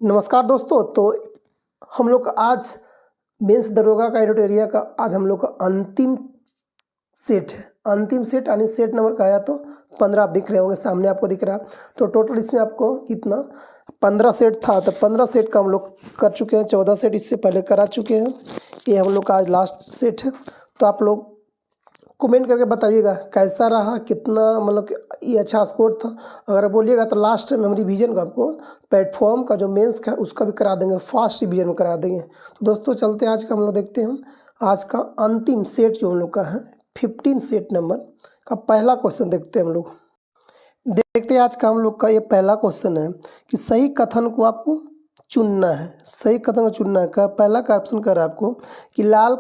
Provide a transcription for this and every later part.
नमस्कार दोस्तों। तो हम लोग का आज मेंस दरोगा का एडिटोरिया का आज हम लोग का अंतिम सेट है। अंतिम सेट यानी सेट नंबर का आया तो 15 आप दिख रहे होंगे, सामने आपको दिख रहा है। तो टोटल इसमें आपको कितना 15 सेट था, तो 15 सेट का हम लोग कर चुके हैं। 14 सेट इससे पहले करा चुके हैं। ये हम लोग का आज लास्ट सेट है। तो आप लोग कमेंट करके बताइएगा कैसा रहा, कितना मतलब कि ये अच्छा स्कोर था। अगर बोलिएगा तो लास्ट में हम रिवीजन का आपको प्लेटफॉर्म का जो मेंस का उसका भी करा देंगे, फास्ट रिवीजन में करा देंगे। तो दोस्तों चलते हैं आज का हम लोग देखते हैं। आज का अंतिम सेट जो हम लोग का है 15 सेट नंबर का पहला क्वेश्चन देखते हैं हम लोग। देखते हैं आज का हम लोग का ये पहला क्वेश्चन है कि सही कथन को आपको चुनना है। सही कथन को चुनना है। पहला का ऑप्शन कर रहा है आपको कि लाल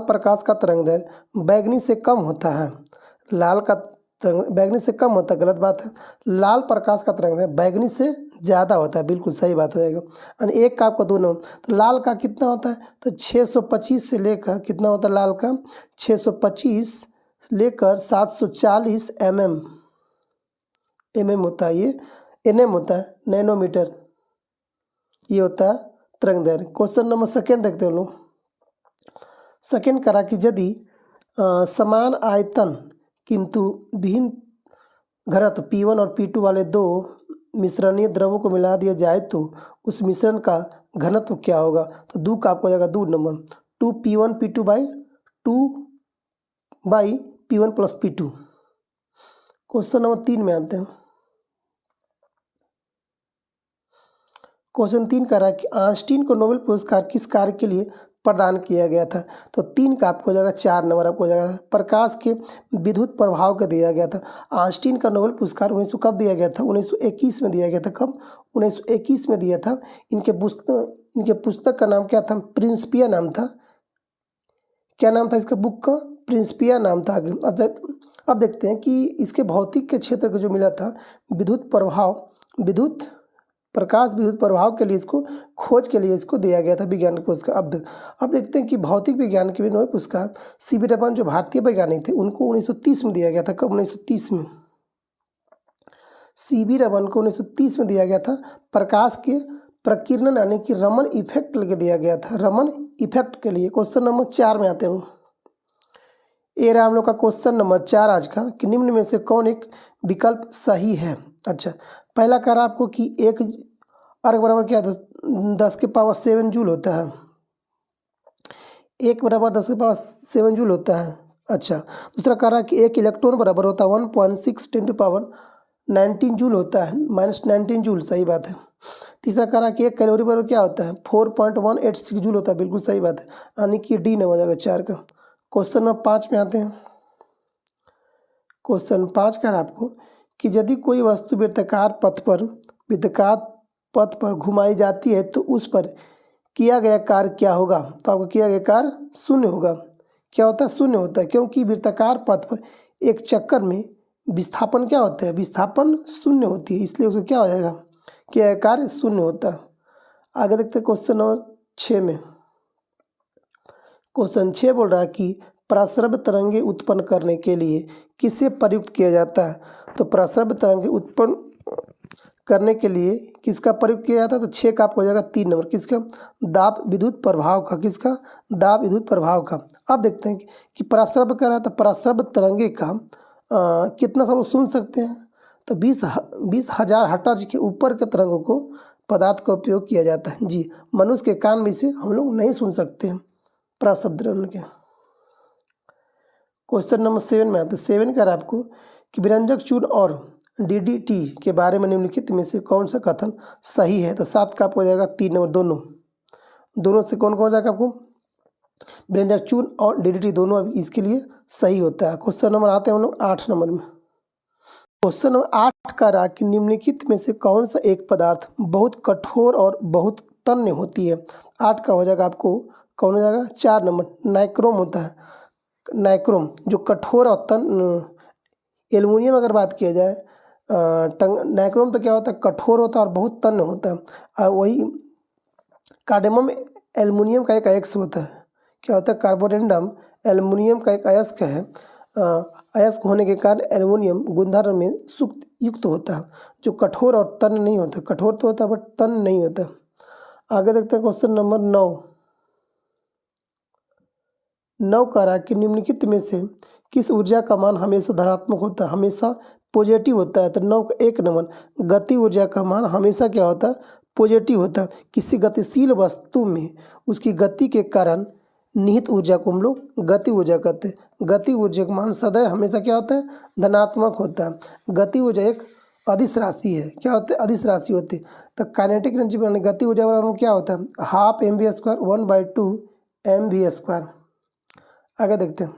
प्रकाश का तरंगदैर्घ्य बैगनी से कम होता है। लाल का बैगनी से कम होता है, गलत बात है। लाल प्रकाश का तरंगदैर्घ्य बैगनी से ज़्यादा होता है, बिल्कुल सही बात हो जाएगा। और एक का आपको दोनों, तो लाल का कितना होता है तो 625 से लेकर कितना होता है लाल का 625 लेकर 740 mm होता है। ये nm होता है, नैनोमीटर ये होता है तरंगदैर्घ्य। क्वेश्चन नंबर सेकेंड देखते हैं हम लोग। सेकेंड करा कि यदि समान आयतन किंतु भिन्न घनत्व P1 और P2 वाले दो मिश्रणीय द्रवों को मिला दिया जाए तो उस मिश्रण का घनत्व क्या होगा। तो दो का आपको हो जाएगा 2 number 2P1 P2 by 2/P1 plus P2। Question number 3 में आते हैं। क्वेश्चन 3 कह रहा है कि आइंस्टीन को नोबेल पुरस्कार किस कार्य के लिए प्रदान किया गया था। तो 3 का आपको हो जाएगा 4 नंबर आपको हो जाएगा। प्रकाश के विद्युत प्रभाव का दिया गया था। आइंस्टीन का नोबेल पुरस्कार 1900 कब दिया गया था 1921 में दिया गया था। कब 1921 में दिया था। इनके पुस्तक का नाम क्या था, प्रिंसिपिया नाम था। क्या नाम था इसका बुक का, प्रिंसिपिया नाम था। अब देखते हैं कि इसके भौतिक के क्षेत्र को जो मिला था प्रकाश विद्युत प्रभाव के लिए इसको खोज के लिए इसको दिया गया था विज्ञान पुरस्कार। अब देखते हैं कि भौतिक विज्ञान के लिए नोबेल पुरस्कार सीवी रमन जो भारतीय वैज्ञानिक थे उनको 1930 में दिया गया था। कब 1930 में सीवी रमन को 1930 में दिया गया था। प्रकाश के प्रकीर्णन यानी कि रमन इफेक्ट लेके दिया गया था, रमन इफेक्ट के लिए। क्वेश्चन नंबर 4 में आते हैं। ये रहा हम लोग का क्वेश्चन नंबर 4 आज का कि निम्न में से कौन एक विकल्प सही है। अच्छा, पहला कह रहा आपको कि 1 अर्ग बराबर क्या 10 के पावर 7 जूल होता है। 1 बराबर 10 के पावर 7 जूल होता है। अच्छा, दूसरा कह रहा है कि 1 इलेक्ट्रॉन बराबर होता है 1.6 × 10⁻19 जूल होता है, -19 जूल, सही बात है। तीसरा कह रहा है कि 1 कैलोरी बराबर क्या होता है 4.186 जूल होता है, बिल्कुल सही बात है, यानी कि डी नंबर हो जाएगा 4 का। क्वेश्चन नंबर 5 में आते हैं। क्वेश्चन 5 का आपको कि यदि कोई वस्तु वृत्ताकार पथ पर घुमाई जाती है तो उस पर किया गया कार्य क्या होगा। तो आपको किया गया कार्य शून्य होगा। क्या होता है, शून्य होता है, क्योंकि वृत्ताकार पथ पर एक चक्कर में विस्थापन क्या होता है, विस्थापन शून्य होती है, इसलिए उसको क्या हो जाएगा, किया गया कार्य शून्य होता है। आगे देखते हैं क्वेश्चन नंबर 6 में। क्वेश्चन 6 बोल रहा है कि प्रस्रव तरंगे उत्पन्न करने के लिए किसे प्रयुक्त किया जाता है। तो प्रस्रव तरंगे उत्पन्न करने के लिए किसका प्रयोग किया जाता है। तो 6 का आपको हो जाएगा 3 नंबर, किसका, दाब विद्युत प्रभाव का। किसका, दाब विद्युत प्रभाव का। अब देखते हैं कि प्रस्रव कर रहा है तो प्रस्रव तरंगे का कितना हम लोग सुन सकते हैं। तो 20,000 हर्ट्ज के ऊपर के तरंगों को पदार्थ का उपयोग किया जाता है। जी, मनुष्य के कान में इसे हम लोग नहीं सुन सकते हैं प्रस्रव तरंग के। क्वेश्चन नंबर 7 में आते हैं। 7 का आपको कि विरंजक चूर्ण और DDT के बारे में निम्नलिखित में से कौन सा कथन सही है। तो 7 का आपको हो जाएगा 3 नंबर, दोनों से कौन कौन हो जाएगा आपको, विरंजक चूर्ण और DDT दोनों अब इसके लिए सही होता है। क्वेश्चन नंबर आते हैं हम लोग 8 नंबर में। क्वेश्चन नंबर 8 का रहा कि निम्नलिखित में से कौन सा एक पदार्थ बहुत कठोर और बहुत तन्य होती है। 8 का हो जाएगा आपको कौन हो जाएगा 4 नंबर, नाइक्रोम होता है। नाइक्रोम जो कठोर और एल्युमिनियम अगर बात किया जाए, नाइक्रोम तो क्या होता है, कठोर होता है और बहुत तन्य होता है। वही कार्डेमम एल्युमिनियम का एक अयस्क होता है। क्या होता है, कार्बोरेंडम एल्युमिनियम का एक अयस्क है। अयस्क होने के कारण एल्युमिनियम गुणधर्म में सुक्त युक्त होता है, जो कठोर और तन्य नहीं होता। कठोर तो होता है बट तन्य नहीं होता। आगे देखते हैं क्वेश्चन नंबर 9 कह रहा है कि निम्नलिखित में से किस ऊर्जा का मान हमेशा धनात्मक होता है, हमेशा पॉजिटिव होता है। तो 9 का 1 नंबर, गति ऊर्जा का मान हमेशा क्या होता है, पॉजिटिव होता है। किसी गतिशील वस्तु में उसकी गति के कारण निहित ऊर्जा को हम लोग गति ऊर्जा कहते हैं। गति ऊर्जा का मान सदैव हमेशा क्या होता है, धनात्मक होता है। गति ऊर्जा एक अदिश राशि है। क्या होता है, अदिश राशि होती है। तो काइनेटिक एनर्जी बनाने गति ऊर्जा बराबर क्या होता है, हाफ mv² 1/2 mv²। आगे देखते हैं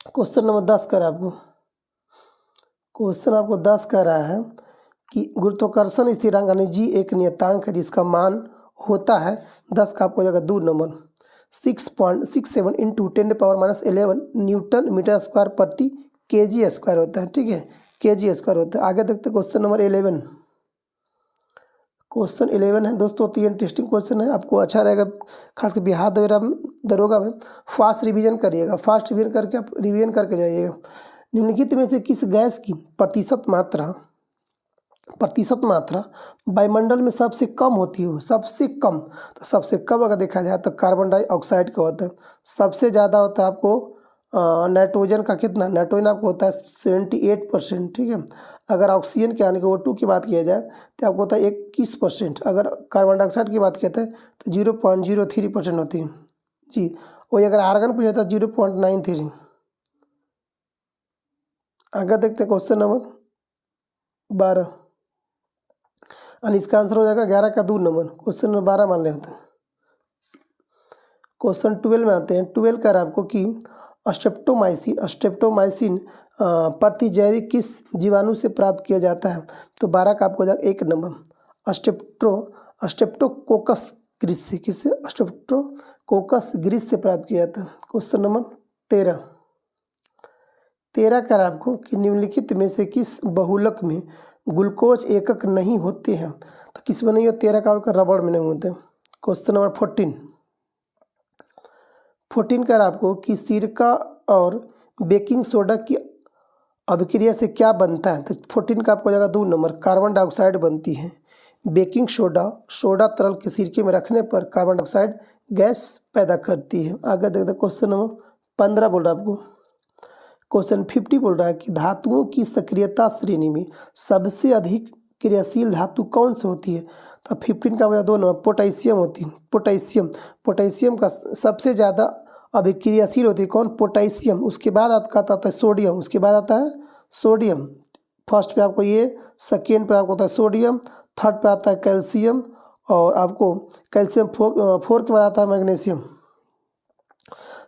क्वेश्चन नंबर 10 कर आपको। क्वेश्चन आपको 10 कह रहा है कि गुरुत्वाकर्षण स्थिरांक यानी जी एक नियतांक है जिसका मान होता है 10 का आपको हो जाएगा 2 number 6.67 into 10⁻⁻11 newton metre square प्रति kg स्क्वायर होता है। ठीक है, kg स्क्वायर होता है। आगे देखते हैं क्वेश्चन नंबर 11। क्वेश्चन 11 है दोस्तों, तो ये इंटरेस्टिंग क्वेश्चन है, आपको अच्छा रहेगा। खासकर बिहार दरोगा में फास्ट रिवीजन करिएगा, फास्ट रिवीजन करके आप रिवीजन करके जाइएगा। निम्नलिखित में से किस गैस की प्रतिशत मात्रा वायुमंडल में सबसे कम होती हो, सबसे कम। तो सबसे कम अगर देखा जाए तो कार्बन डाइऑक्साइड का होता है। सबसे ज़्यादा होता है आपको नाइट्रोजन का। कितना, नाइट्रोजन आपको होता है 78%। ठीक है, अगर ऑक्सीजन के यानी कि O2 की बात किया जाए तो आपको होता है 21%। अगर कार्बन डाइऑक्साइड की बात कहते हैं तो 0.03% होती है जी। वही अगर आर्गन पूछा था 0.93। आगे देखते हैं क्वेश्चन नंबर 12 और इसका आंसर हो जाएगा 11 का 2 नंबर। क्वेश्चन नंबर 12 मान लेते हैं। क्वेश्चन 12 में आते हैं। 12 कर आपको कि स्ट्रेप्टोमाइसिन प्रतिजैविक किस जीवाणु से प्राप्त किया जाता है। तो 12 का आपको हो जाएगा 1 नंबर स्ट्रेप्टोकोकस ग्रीस से, किससे, स्ट्रेप्टोकोकस ग्रीस से प्राप्त किया जाता है। क्वेश्चन नंबर 13 कर आपको कि निम्नलिखित में से किस बहुलक में ग्लूकोज एकक नहीं होते हैं। तो किस में नहीं होते, 13 का रबड़ में नहीं होते। क्वेश्चन नंबर 14 कर आपको कि सिरका और बेकिंग सोडा की अभिक्रिया से क्या बनता है। तो 14 का आपको हो जाएगा 2 नंबर, कार्बन डाइऑक्साइड बनती है। बेकिंग सोडा तरल के सिरके में रखने पर कार्बन डाइऑक्साइड गैस पैदा करती है। आगे देखते क्वेश्चन नंबर 15 बोल रहा है आपको। क्वेश्चन 50 बोल रहा है कि धातुओं की सक्रियता श्रेणी में सबसे अधिक क्रियाशील धातु कौन सी होती है। तो 15 का वजह 2 नंबर पोटेशियम होती है। पोटेशियम का सबसे ज़्यादा अभिक्रियाशील होती है कौन, पोटेशियम। उसके बाद आता है सोडियम, उसके बाद आता है सोडियम। फर्स्ट पे आपको ये, सेकेंड पे आपको होता है सोडियम, थर्ड पे आता है कैल्शियम, और आपको कैल्शियम 4 के बाद आता है मैग्नीशियम।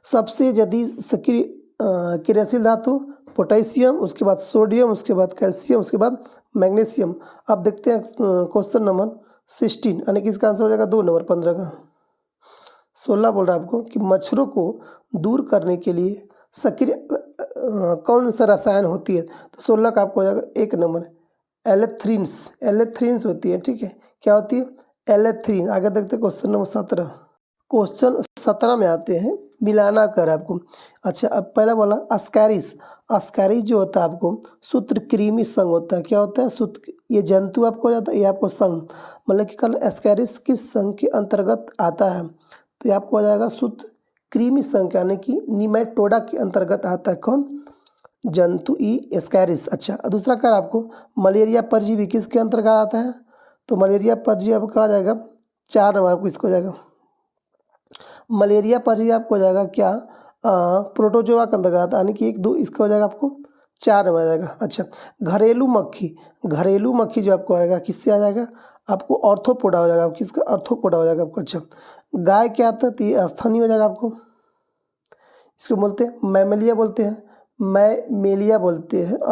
सबसे जल्दी सक्रिय क्रियाशील धातु पोटेशियम, उसके बाद सोडियम, उसके बाद कैल्शियम, उसके बाद मैग्नीशियम। अब देखते हैं क्वेश्चन नंबर 16 यानी कि इसका आंसर हो जाएगा 2 नंबर 15 का। 16 बोल रहा है आपको कि मच्छरों को दूर करने के लिए सक्रिय कौन सा रसायन होती है। तो 16 का आपको हो जाएगा 1 नंबर एलेथ्रिन्स होती है। ठीक है, क्या होती है, एलेथ्रिन। आगे देखते हैं क्वेश्चन नंबर 17। क्वेश्चन 17 में आते हैं, मिलाना कर आपको। अच्छा, अब पहला बोला अस्कैरिस जो होता है आपको सूत्रकृमि संघ होता है। क्या होता है, सूत्र, ये जंतु आपको हो जाता है, ये आपको संघ, मतलब कि कल अस्कैरिस किस संघ के अंतर्गत आता है। तो ये आपको हो जाएगा सूत्रकृमि संघ यानी कि निमेटोडा के अंतर्गत आता है। कौन, जंतु अस्कैरिस। अच्छा, दूसरा कर आपको मलेरिया परजीवी किसके अंतर्गत आता है। तो मलेरिया परजीवी आपको कहा जाएगा 4 नंबर आपको इसको हो जाएगा। मलेरिया परजीवी आपको हो जाएगा क्या, प्रोटोजोआ के अंतर्गत, यानी कि 1 2 इसका हो जाएगा आपको 4 नंबर आ जाएगा। अच्छा, घरेलू मक्खी जो आपको आएगा किससे आ जाएगा, आपको ऑर्थोपोडा हो जाएगा। किसका, ऑर्थोपोडा हो जाएगा आपको। अच्छा, गाय क्या आता है, तो ये स्थानीय हो जाएगा आपको, इसको बोलते हैं मैमेलिया बोलते हैं,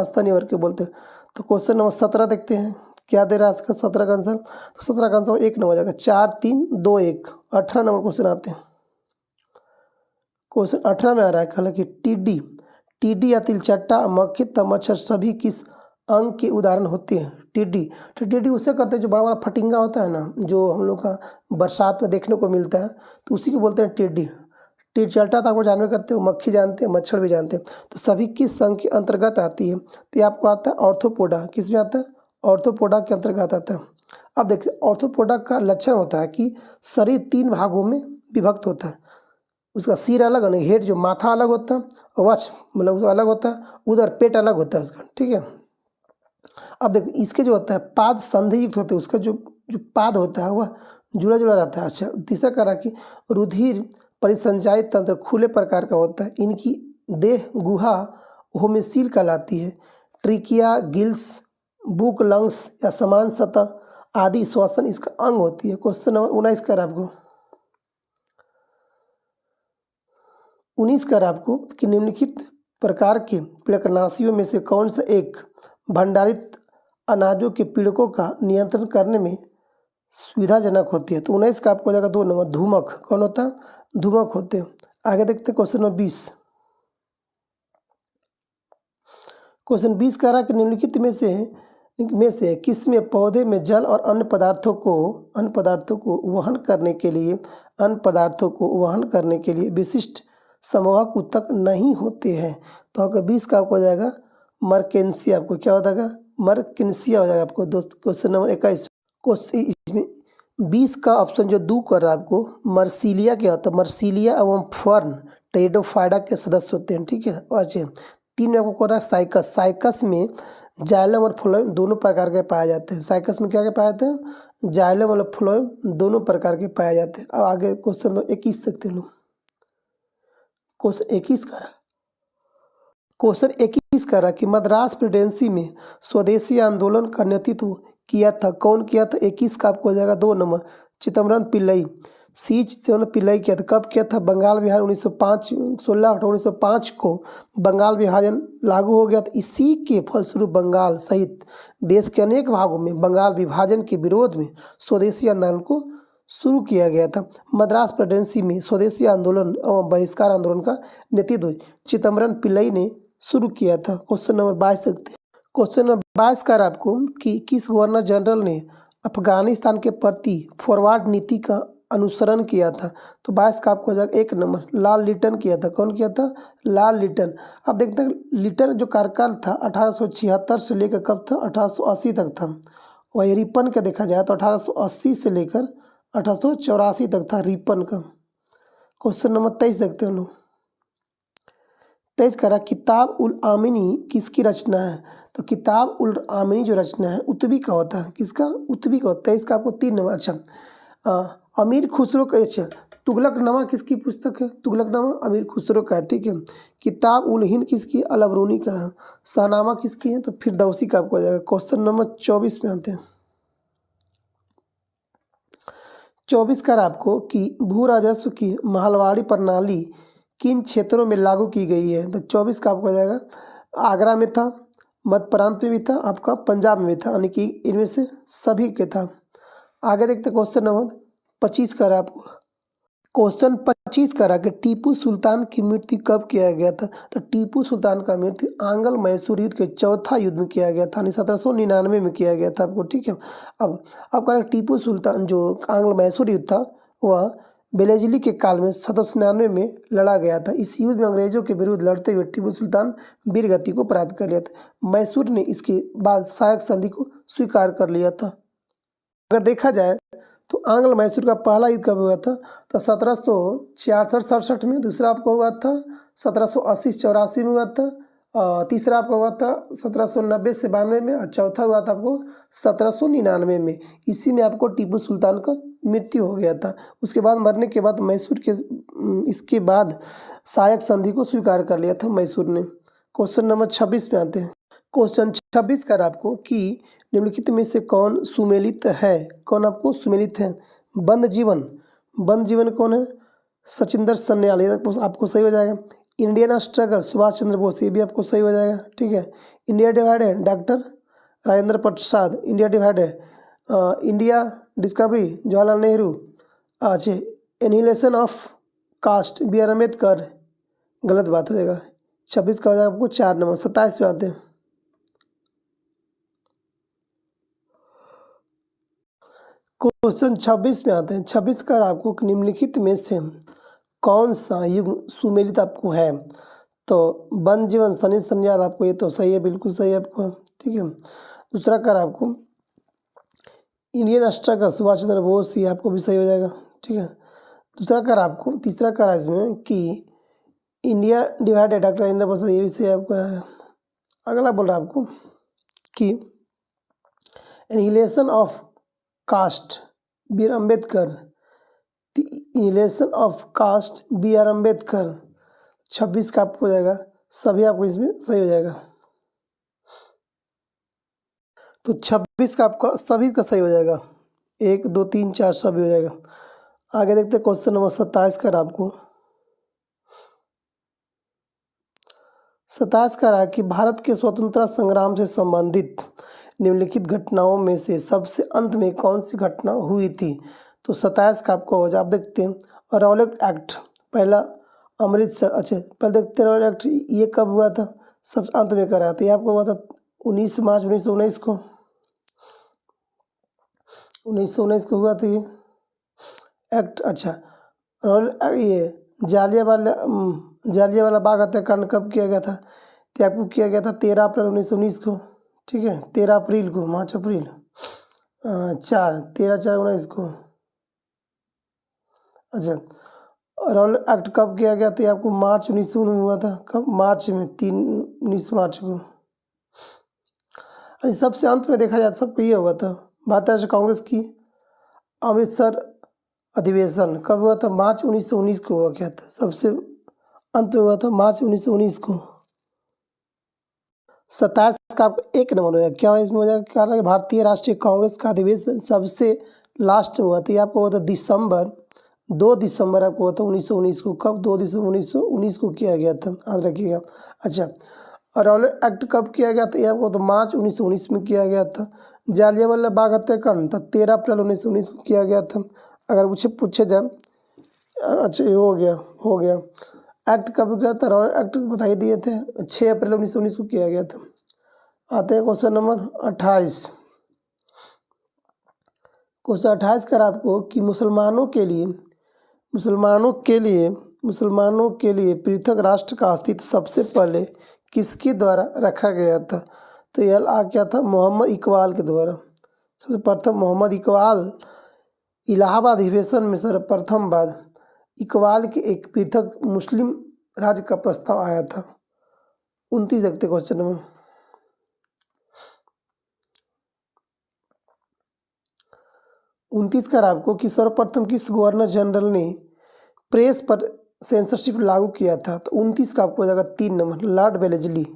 स्थानीय वर्ग के बोलते हैं। तो क्वेश्चन नंबर 17 देखते हैं क्या दे रहा है इसका 17 का आंसर। तो 17 का आंसर 1 नंबर हो जाएगा, 4 3 2 1। 18 नंबर क्वेश्चन आते हैं। क्वेश्चन 18 में आ रहा है, हालांकि टीडी या तिलचट्टा, मक्खी, मच्छर सभी किस अंग के उदाहरण होते हैं। टीडी उसे करते हैं जो बड़ा बड़ा फटिंगा होता है ना, जो हम लोग का बरसात में देखने को मिलता है, तो उसी को बोलते हैं टीडी। टीचल्टा तो आपको जानवे करते हो, मक्खी जानते हैं, मच्छर भी जानते हैं। तो सभी किस संघ के अंतर्गत आती है? तो ये आपको आता है ऑर्थोपोडा। किस में आता है? ऑर्थोपोडा के अंतर्गत आता है। अब देखिए ऑर्थोपोडा का लक्षण होता है कि शरीर 3 भागों में विभक्त होता है। उसका सिर अलग है, हेड जो माथा अलग होता है, वक्ष मतलब उसका अलग होता है, उधर पेट अलग होता है उसका, ठीक है। अब देखिए इसके जो होता है पाद संधियुक्त होते हैं, उसका जो जो पाद होता है वह जुड़ा जुड़ा रहता है। अच्छा, तीसरा कह रहा कि रुधिर परिसंचायित तंत्र खुले प्रकार का होता है। इनकी देह गुहा होमिसील कहलाती है। ट्रिकिया, गिल्स, बुक, लंग्स या समान सतह आदि श्वसन इसका अंग होती है। क्वेश्चन नंबर 19 कर आपको 19 कर आपको कि निम्नलिखित प्रकार के पीड़कनाशियों में से कौन सा एक भंडारित अनाजों के पीड़कों का नियंत्रण करने में सुविधाजनक होती है? तो 19 का आपको हो जाएगा 2 नंबर, धूमक। कौन होता है? धूमक होते हैं। आगे देखते हैं क्वेश्चन नंबर 20। क्वेश्चन 20 कह रहा है कि निम्नलिखित में से किसमें पौधे में जल और अन्य पदार्थों को वहन करने के लिए विशिष्ट संवाहक ऊतक नहीं होते हैं? तो आपका 20 का आपको हो जाएगा मर्केंसिया। आपको क्या हो जाएगा? मर्केंसिया हो जाएगा आपको। क्वेश्चन नंबर 21 क्वेश्चन इसमें 20 का ऑप्शन जो 2 कर रहा है आपको मर्सीलिया क्या होता है? मर्सीलिया एवं फर्न टेरिडोफाइडा के सदस्य होते हैं, ठीक है। अच्छे 3 में आपको कर रहा है साइकस। साइकस में जाइलम और फ्लोएम दोनों प्रकार के पाए जाते हैं। साइकस में क्या क्या पाए जाते हैं? जाइलम और फ्लोएम दोनों प्रकार के पाए जाते हैं। अब आगे क्वेश्चन 21 तक लो। क्वेश्चन 21 करा कि मद्रास प्रेसिडेंसी में स्वदेशी आंदोलन का नेतृत्व किया था। कौन किया था? 21 का आपको हो जाएगा 2 नंबर, चिदम्बरम पिल्लई। चिदम्बरम पिल्लई किया था। कब किया था? बंगाल विभाजन 1905 16 अक्टूबर 1905 को बंगाल विभाजन लागू हो गया था। इसी के फलस्वरूप बंगाल सहित देश के अनेक भागों में बंगाल विभाजन के विरोध में स्वदेशी आंदोलन को शुरू किया गया था। मद्रास प्रेसिडेंसी में स्वदेशी आंदोलन एवं बहिष्कार आंदोलन का नेतृत्व चिदम्बरम पिल्लई ने शुरू किया था। क्वेश्चन नंबर 22 देखते हैं। क्वेश्चन नंबर 22 कर आपको कि किस गवर्नर जनरल ने अफगानिस्तान के प्रति फॉरवर्ड नीति का अनुसरण किया था? तो 22 का आपको हो जाएगा 1 नंबर, लॉर्ड लिटन किया था। कौन किया था? लॉर्ड लिटन। अब देखते हैं लिटन जो कार्यकाल था 1876 से लेकर कब था? 1880 तक था। वही रिपन का देखा जाए तो 1880 से लेकर 1884 तक था रिपन का। क्वेश्चन नंबर 23 देखते हैं लोग। 23 करा किताब उल आमिनी किसकी रचना है? तो किताब उल आमिनी जो रचना है उत्बी का होता है। किसका? उत्बी का होता है। इसका आपको 3 नंबर। अच्छा, अमीर खुसरो का, अच्छा तुगलकनामा किसकी पुस्तक है? तुगलकनामा अमीर खुसरो का है, ठीक है। किताब उल हिंद किसकी? अलबरूनी का है। शाहनामा किसकी है? तो फिरदौसी का आपको आ जाएगा। क्वेश्चन नंबर 24 में आते हैं। 24 कर आपको कि भू राजस्व की महलवाड़ी प्रणाली किन क्षेत्रों में लागू की गई है? तो 24 का आपको हो जाएगा आगरा में था, मध्य प्रांत में भी था, आपका पंजाब में भी था, यानी कि इनमें से सभी के था। आगे देखते क्वेश्चन नंबर 25 कर आपको। क्वेश्चन 25 करा कि टीपू सुल्तान की मृत्यु कब किया गया था? तो टीपू सुल्तान का मृत्यु आंग्ल मैसूर युद्ध के चौथा युद्ध में किया गया था, 1799 में किया गया था आपको, ठीक है। अब कह टीपू सुल्तान जो आंग्ल मैसूर युद्ध था वह बेलेजली के काल में 1799 में लड़ा गया था। इस युद्ध में अंग्रेजों के विरुद्ध लड़ते हुए टीपू सुल्तान वीर गति को प्राप्त कर लिया था। मैसूर ने इसके बाद सहायक संधि को स्वीकार कर लिया था। अगर देखा जाए तो आंग्ल मैसूर का पहला युद्ध कब हुआ था? तो 1766 में। दूसरा आपको हुआ था 1780-84 में हुआ था। तीसरा आपका हुआ था 1790 से 92 में। और चौथा हुआ था आपको 1799 में। इसी में आपको टीपू सुल्तान का मृत्यु हो गया था। उसके बाद मरने के बाद मैसूर के इसके बाद सहायक संधि को स्वीकार कर लिया था मैसूर ने। क्वेश्चन नंबर 26 में आते हैं। क्वेश्चन 26 कर आपको कि निम्नलिखित में से कौन सुमेलित है? कौन आपको सुमेलित है? बंद जीवन कौन है? सचिंदर सन्याल, ये आपको सही हो जाएगा। इंडियन स्ट्रगल सुभाष चंद्र बोस, ये भी आपको सही हो जाएगा, ठीक है। India divided doctor Rajendra Prasad. India divided India discovery Jawaharlal Nehru. अच्छा, annihilation of caste B R Ambedkar, गलत बात हो जाएगा। 26 का हो जाएगा आपको 4 नंबर। 27 पे आते हैं। क्वेश्चन 26 में आते हैं। 26 का आपको निम्नलिखित में से कौन सा युग सुमेलित आपको है? तो वन जीवन सनी संन्याल आपको, ये तो सही है, बिल्कुल सही है आपको। ठीक है, दूसरा कर आपको इंडियन स्ट्रगल सुभाष चंद्र बोस, ये आपको भी सही हो जाएगा। ठीक है, दूसरा कर आपको, तीसरा कर है इसमें कि इंडिया डिवाइडेड डॉक्टर राजेंद्र प्रसाद, ये भी सही आपको है। अगला बोल रहा है आपको कि annihilation of caste B R Ambedkar, annihilation of caste B R Ambedkar 26 का आपको हो जाएगा, सभी आपको इसमें सही हो जाएगा। तो 26 का आपका सभी का सही हो जाएगा, 1 2 3 4 सभी हो जाएगा। आगे देखते हैं क्वेश्चन नंबर 27 का आपको 27 का रहा कि भारत के स्वतंत्रता संग्राम से संबंधित निम्नलिखित घटनाओं में से सबसे अंत में कौन सी घटना हुई थी? तो 27 का आपको हो जाए। आप देखते हैं रॉलेट एक्ट, पहला अमृतसर, अच्छा पहले देखते हैं रॉलेट एक्ट ये कब हुआ था? सब अंत में कराया था, ये आपको हुआ था 19 मार्च 1919 को, 1919 को हुआ था ये एक्ट। अच्छा, और ये जालियांवाला बाग हत्याकांड कब किया गया था? तो आपको किया गया था 13 अप्रैल 1919 को। ठीक है, 13 अप्रैल को, मार्च अप्रैल 13/4/19 को। अच्छा, रॉल एक्ट कब किया गया था? आपको मार्च 1919 में हुआ था। कब? मार्च में 19 मार्च को। अरे सबसे अंत में देखा जाए सबको ये हुआ था, भारतीय राष्ट्रीय कांग्रेस की अमृतसर अधिवेशन कब हुआ था? मार्च 1919 को हुआ क्या था, सबसे अंत में हुआ था मार्च 1919 को। 27 का आपको 1 नंबर हो जाएगा। क्या इसमें हो जाएगा? क्या है, भारतीय राष्ट्रीय कांग्रेस का अधिवेशन सबसे लास्ट में हुआ था, ये आपको हुआ था 2 दिसंबर आपको हुआ था 1919 को। कब? 2 दिसंबर 1919 को किया गया था, याद रखिएगा। अच्छा, और रॉलेट एक्ट कब किया गया था? ये आपको तो मार्च 1919 में किया गया था। जालियांवाला बाग हत्याकांड था 13 अप्रैल 1919 को किया गया था। अगर पूछे जाए, अच्छा ये हो गया एक्ट कब किया था? रॉलेट एक्ट बता ही दिए थे, 6 अप्रैल 1919 को किया गया था। आते हैं क्वेश्चन नंबर 28। क्वेश्चन 28 कर आपको कि मुसलमानों के लिए पृथक राष्ट्र का अस्तित्व सबसे पहले किसके द्वारा रखा गया था? तो यह आ क्या था? मोहम्मद इकबाल के द्वारा। सबसे प्रथम मोहम्मद इकबाल, इलाहाबाद अधिवेशन में सर्वप्रथम बाद इकबाल के एक पृथक मुस्लिम राज्य का प्रस्ताव आया था। 29 देखते क्वेश्चन नंबर 29 कर आपको कि सर्वप्रथम किस गवर्नर जनरल ने प्रेस पर सेंसरशिप लागू किया था? तो 29 का आपको हो जाएगा 3 नंबर, लॉर्ड वेलेस्ली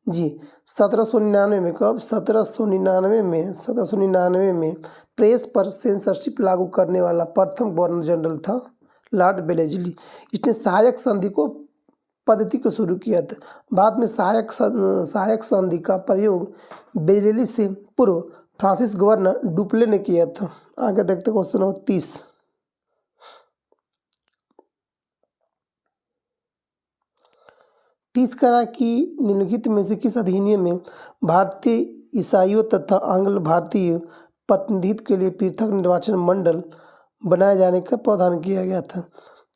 जी। 1799 में, कब? 1799 में प्रेस पर सेंसरशिप लागू करने वाला प्रथम गवर्नर जनरल था लॉर्ड वेलेस्ली। इसने सहायक संधि को पद्धति को शुरू किया था। बाद में सहायक संधि का प्रयोग वेलेस्ली से पूर्व फ्रांसीसी गवर्नर डुप्ले ने किया था। आगे देखते क्वेश्चन नंबर 30। करा कि निम्नलिखित में से किस अधिनियम में भारतीय ईसाइयों तथा आंग्ल भारतीय प्रतिनिधित्व के लिए पृथक निर्वाचन मंडल बनाए जाने का प्रावधान किया गया था?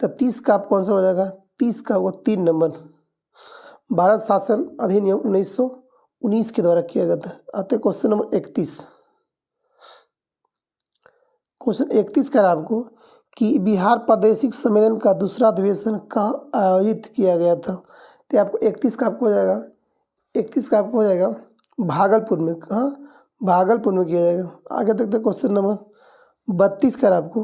तो 30 का आपको आंसर हो जाएगा, 30 का वो 3 नंबर, भारत शासन अधिनियम 1919 के द्वारा किया गया था। आते क्वेश्चन नंबर 31। क्वेश्चन 31 कर आपको कि बिहार प्रादेशिक सम्मेलन का दूसरा अधिवेशन कहाँ आयोजित किया गया था? तो आपको 31 का आपको हो जाएगा, 31 का आपको हो जाएगा भागलपुर में। कहाँ? भागलपुर में किया जाएगा। आगे देखते हैं क्वेश्चन नंबर 32 कर आपको।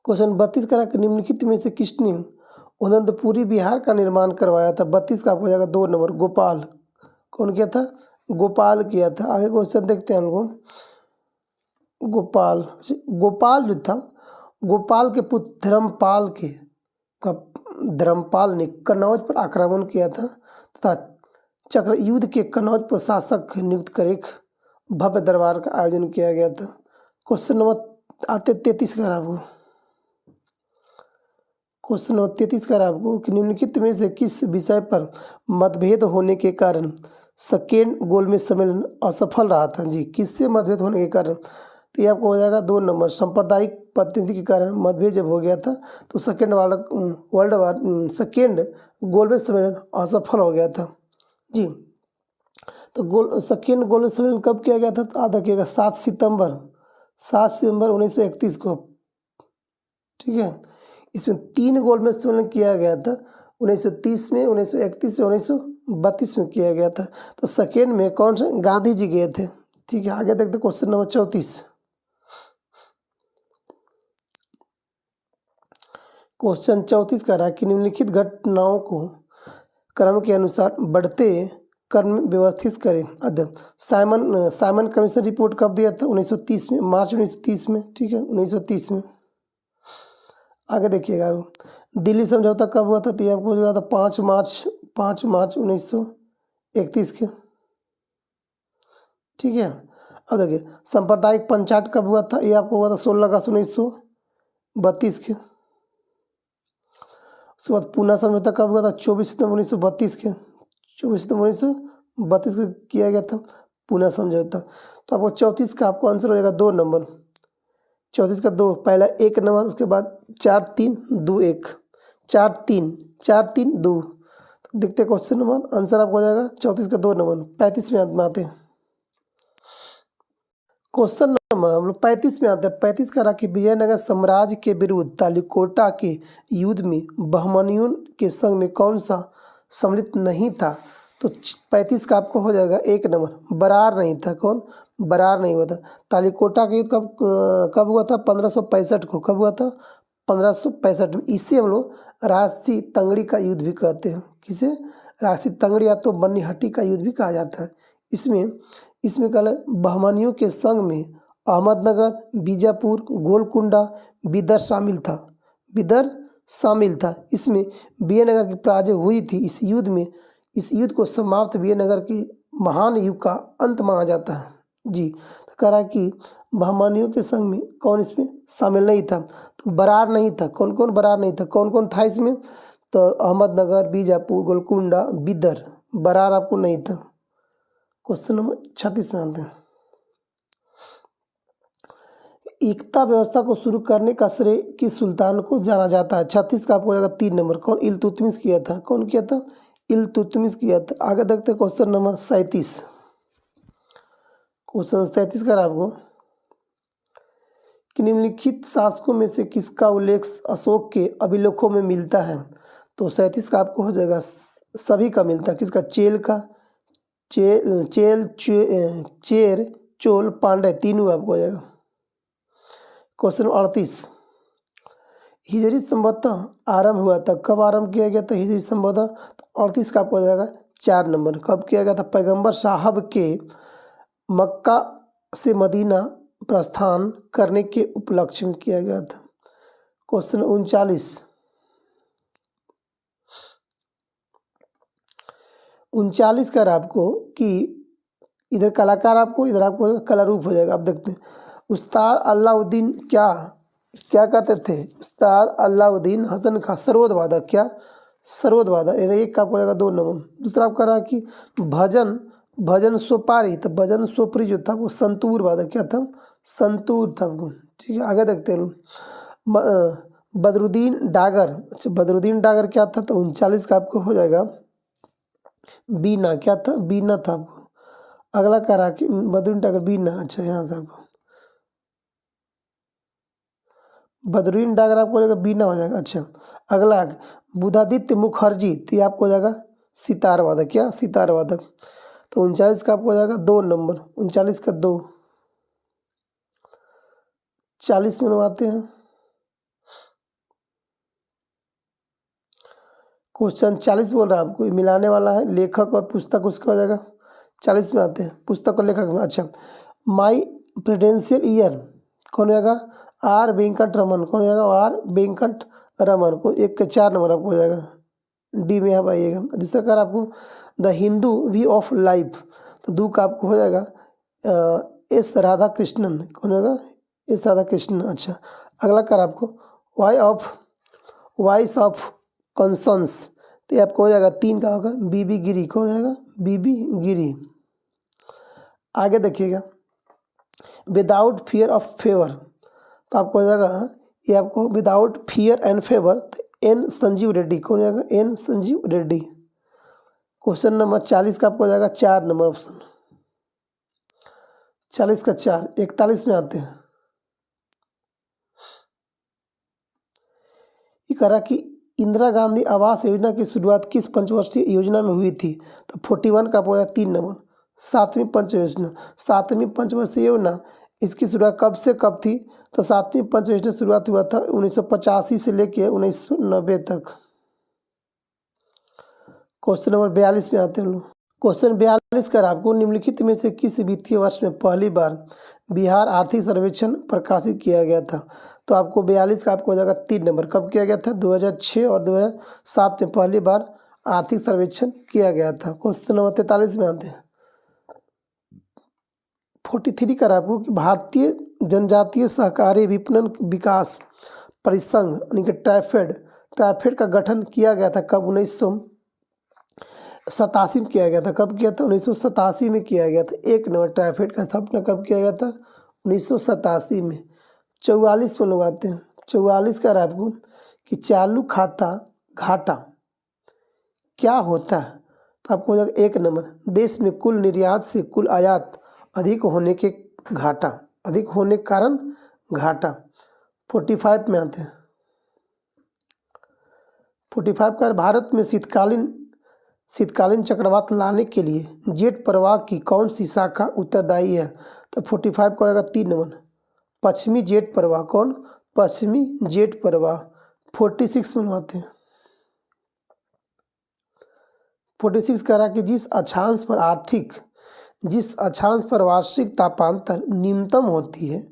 क्वेश्चन 32 करा कि निम्नलिखित में से किसने अनंतपुरी बिहार का निर्माण करवाया था? 32 का आपको हो जाएगा 2 नंबर, गोपाल। कौन किया था? गोपाल किया था। आगे क्वेश्चन देखते हैं हम लोग। गोपाल जो था, गोपाल के पुत्र धर्मपाल ने कन्नौज पर आक्रमण किया था तथा चक्रयुद्ध के कन्नौज पर शासक नियुक्त कर एक भव्य दरबार का आयोजन किया गया था। क्वेश्चन नंबर आते 33 का आपको। क्वेश्चन नंबर 33 का आपको कि निम्नलिखित में से किस विषय पर मतभेद होने के कारण सेकेंड गोलमेज सम्मेलन असफल रहा था? जी, किससे मतभेद होने के कारण? तो ये आपको हो जाएगा 2 नंबर। सांप्रदायिक प्रतिनिधि के कारण मतभेद जब हो गया था तो सेकेंड गोलमेज सम्मेलन असफल हो गया था जी। तो सेकेंड गोलमेज सम्मेलन कब किया गया था? तो याद रखिएगा 7 सितंबर 1931 को, ठीक है। इसमें 3 गोलमेज सम्मेलन किया गया था, 1930 में, 1931 में, 1932 में किया गया था। तो सेकेंड में कौन से? गांधी जी गए थे, ठीक है। आगे देखते क्वेश्चन नंबर 34। क्वेश्चन 34 कह रहा है कि निम्नलिखित घटनाओं को क्रम के अनुसार बढ़ते क्रम में व्यवस्थित करें। अध्ययन साइमन कमीशन रिपोर्ट कब दिया था? 1930 में, मार्च 1930 में, ठीक है, 1930 में। आगे देखिएगा, दिल्ली समझौता कब हुआ था? तो ये आपको हुआ था 5 मार्च 1931 के, ठीक है। अब देखिए सांप्रदायिक पंचायत कब हुआ था? ये आपको हुआ था 16 अगस्त 1932 के। उसके बाद पूना समझौता कब हुआ था? 24 सितंबर 1932 के, 24 सितंबर 1932 को किया गया था पूना समझौता। तो आपको 34 का आपको आंसर हो जाएगा 2 नंबर। 34 का 2, पहला 1 नंबर, उसके बाद 4 3 2 1, 4 3 2। तो देखते हैं क्वेश्चन नंबर, आंसर आपको हो जाएगा 34 का 2 नंबर। 35 में आते हैं। क्वेश्चन नंबर हम लोग 35 में आते हैं। 35 का रहा कि विजयनगर साम्राज्य के विरुद्ध तालिकोटा के युद्ध में बहमनियों के संग में कौन सा सम्मिलित नहीं था? तो 35 का आपको हो जाएगा 1 नंबर, बरार नहीं था। कौन? बरार नहीं हुआ था। तालिकोटा का युद्ध कब हुआ था? 1565 को। कब हुआ था? 1565 में। इसे हम लोग राजसी तंगड़ी का युद्ध भी कहते हैं। किसे? राजसी तंगड़ी या तो बन्नीहट्टी का युद्ध भी कहा जाता है। इसमें कल बहमनियों के संग में अहमदनगर, बीजापुर, गोलकुंडा, बिदर शामिल था। इसमें विजयनगर की पराजय हुई थी। इस युद्ध को समाप्त विजयनगर के महान युग का अंत माना जाता है जी। तो कह रहा है कि बहमनियों के संग में कौन इसमें शामिल नहीं था? तो बरार नहीं था। कौन कौन बरार नहीं था? कौन कौन था इसमें? तो अहमदनगर, बीजापुर, गोलकुंडा, बिदर। बरार आपको नहीं था। क्वेश्चन नंबर 36 में आते हैं। एकता व्यवस्था को शुरू करने का श्रेय किस सुल्तान को जाना जाता है? 36 का आपको हो जाएगा 3 नंबर। कौन? इल्तुतमिश किया था। कौन किया था? इल्तुतमिश किया था। आगे देखते हैं क्वेश्चन नंबर 37। क्वेश्चन 37 का आपको कि निम्नलिखित शासकों में से किसका उल्लेख अशोक के अभिलेखों में मिलता है? तो 37 का आपको हो जाएगा सभी का मिलता है। किसका? चेल का, चेर, चोल, पांड्य, तीनों आपको हो जाएगा। क्वेश्चन 38। हिजरी संवत आरंभ हुआ था। कब आरंभ किया गया था हिजरी संवत? तो 38 का आपको हो जाएगा 4 नंबर। कब किया गया था? पैगंबर साहब के मक्का से मदीना प्रस्थान करने के उपलक्ष्य में किया गया था। क्वेश्चन 39 कर आपको कि इधर कलाकार आपको, इधर आपको कलारूप हो जाएगा। आप देखते हैं उस्ताद अलाउद्दीन क्या करते थे? उस्ताद अलाउद्दीन हसन खां सरोद वादक। क्या? सरोद वादक। एक का आपको हो जाएगा 2 नंबर। दूसरा आपका रहा कि भजन सोपारी, तो भजन सोपरी जो था वो संतूर वादक। क्या था? संतूर था वो, ठीक है। आगे देखते हैं बदरुद्दीन डागर। अच्छा, बदरुद्दीन डागर क्या था? तो 39 का आपको हो जाएगा बीना। क्या था? बीना था आपको। अगला करा कि बदरुद्दीन डागर बीना। अच्छा, यहाँ से आपको बदरुद्दीन डागर आपको हो जाएगा बीना हो जाएगा। अच्छा, अगला बुधादित्य मुखर्जी, तो ये आपको हो जाएगा सितार वादक। क्या? सितार वादक। तो 39 का आपको हो जाएगा 2 नंबर। 39 का 2। 40 में आते हैं। क्वेश्चन 40 बोल रहा है आपको, मिलाने वाला है लेखक और पुस्तक, उसका हो जाएगा। 40 में आते हैं पुस्तक और लेखक में। अच्छा, माई प्रेसिडेंशियल ईयर कौन होगा? आर वेंकट रमन। कौन हो जाएगा? आर वेंकट रमन को। 1 के 4 नंबर आपको हो जाएगा। डी में आप आइएगा। दूसरा कर आपको the Hindu view of life, तो 2 का आपको हो जाएगा एस राधा कृष्णन। कौन होगा? एस राधा कृष्णन। अच्छा, अगला कर आपको वॉइस ऑफ कॉन्शंस, तो ये आपको हो जाएगा 3 का होगा बीबी गिरी। कौन होगा? बीबी गिरी। आगे देखिएगा विदाउट फियर ऑफ फेवर, तो आपको हो जाएगा ये आपको विदाउट फियर एंड फेवर, तो एन संजीव रेड्डी। कौन हो जाएगा? N Sanjiva Reddy. Question number 40 का आपको हो जाएगा 4 नंबर ऑप्शन, 40 का 4। 41 में आते हैं। ये करा कि इंदिरा गांधी आवास योजना की शुरुआत किस पंचवर्षीय योजना में हुई थी? तो 41 का आपको हो जाएगा 3 नंबर, 7वीं पंच योजना। 7वीं पंचवर्षीय योजना इसकी शुरुआत कब से कब थी? तो 7वीं पंच योजना शुरुआत हुआ था 1985 से लेकर 1990 तक। क्वेश्चन नंबर 42 में आते हैं लोग। क्वेश्चन 42 कर आपको निम्नलिखित में से किस वित्तीय वर्ष में पहली बार बिहार आर्थिक सर्वेक्षण प्रकाशित किया गया था? तो आपको 42 का आपको हो जाएगा 3 नंबर। कब किया गया था? 2006 और 2007 में पहली बार आर्थिक सर्वेक्षण किया गया था। क्वेश्चन नंबर 43 में आते हैं। 43 कर आपको कि भारतीय जनजातीय सहकारी विपणन विकास परिसंघ यानी कि ट्राइफेड का गठन किया गया था कब? 1987 में किया गया था। कब किया था? 1987 में किया गया था। 1 नंबर, ट्राइफेड का स्थापना कब किया गया था? 1987 में। 44 में लोग आते हैं। 44 का आपको कि चालू खाता घाटा क्या होता है? तो आपको हो जाएगा 1 नंबर, देश में कुल निर्यात से कुल आयात अधिक होने के घाटा, अधिक होने के कारण घाटा। 45 में आते हैं। 45 का भारत में शीतकालीन चक्रवात लाने के लिए जेट प्रवाह की कौन सी शाखा उत्तरदायी है? तो 45 का होगा 3 नंबर, पश्चिमी जेट प्रवाह। कौन? पश्चिमी जेट प्रवाह। 46 में आते हैं। 46 कह रहा कि जिस अक्षांश पर वार्षिक तापांतर न्यूनतम होती है